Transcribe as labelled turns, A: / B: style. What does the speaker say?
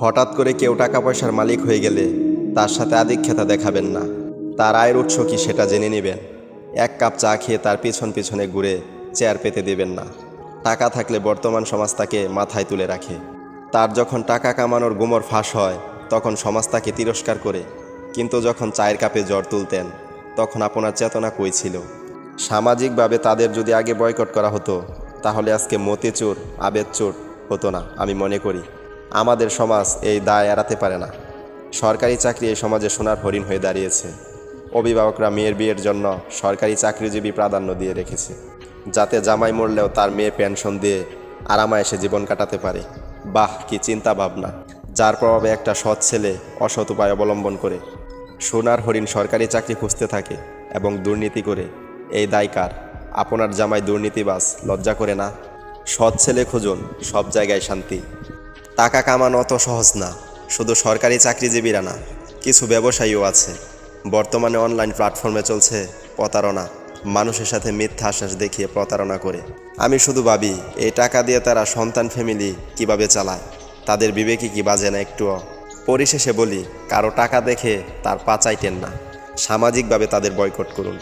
A: হঠাৎ করে কেউ টাকা পয়সার মালিক হয়ে গেলে তার সাথে আধিক্যতা দেখাবেন না। তার আয়ের উৎস কি সেটা জেনে নেবেন। এক কাপ চা খেয়ে তার পিছনে ঘুরে চেয়ার পেতে দেবেন না। টাকা থাকলে বর্তমান সমাজ তাকে মাথায় তুলে রাখে। তার যখন টাকা কামানোর গুমর ফাঁস হয় তখন সমাজ তাকে তিরস্কার করে, কিন্তু যখন চায়ের কাপে জ্বর তুলতেন তখন আপনার চেতনা কই ছিল? সামাজিকভাবে তাদের যদি আগে বয়কট করা হতো তাহলে আজকে মতিচুর আবেদচুর হতো না। আমি মনে করি আমাদের সমাজ এই দায় এড়াতে পারে না। সরকারি চাকরি এই সমাজে সোনার হরিণ হয়ে দাঁড়িয়েছে। অভিভাবকরা মেয়ের বিয়ের জন্য সরকারি চাকরিজীবী প্রাধান্য দিয়ে রেখেছে, যাতে জামাই মরলেও তার মেয়ে পেনশন দিয়ে আরামায়েশে জীবন কাটাতে পারে। বাহ, কি চিন্তা ভাবনা! যার প্রভাবে একটা সৎ ছেলে অসৎ উপায় অবলম্বন করে সোনার হরিণ সরকারি চাকরি খুঁজতে থাকে এবং দুর্নীতি করে। এই দায় কার? আপনার জামাই দুর্নীতিবাজ, লজ্জা করে না? সৎ ছেলে খুঁজুন, সব জায়গায় শান্তি। টাকা কামানো অত সহজ না। শুধু সরকারি চাকরিজীবীরা না, কিছু ব্যবসায়ীও আছে। বর্তমানে অনলাইন প্ল্যাটফর্মে চলছে প্রতারণা। মানুষের সাথে মিথ্যা আশ্বাস দেখিয়ে প্রতারণা করে। আমি শুধু ভাবি এই টাকা দিয়ে তারা সন্তান ফ্যামিলি কিভাবে চালায়। তাদের বিবেকে কি বাজে না একটুও? পরিশেষে বলি, কারো টাকা দেখে তার পা চাইতেন না। সামাজিকভাবে তাদের বয়কট করুন।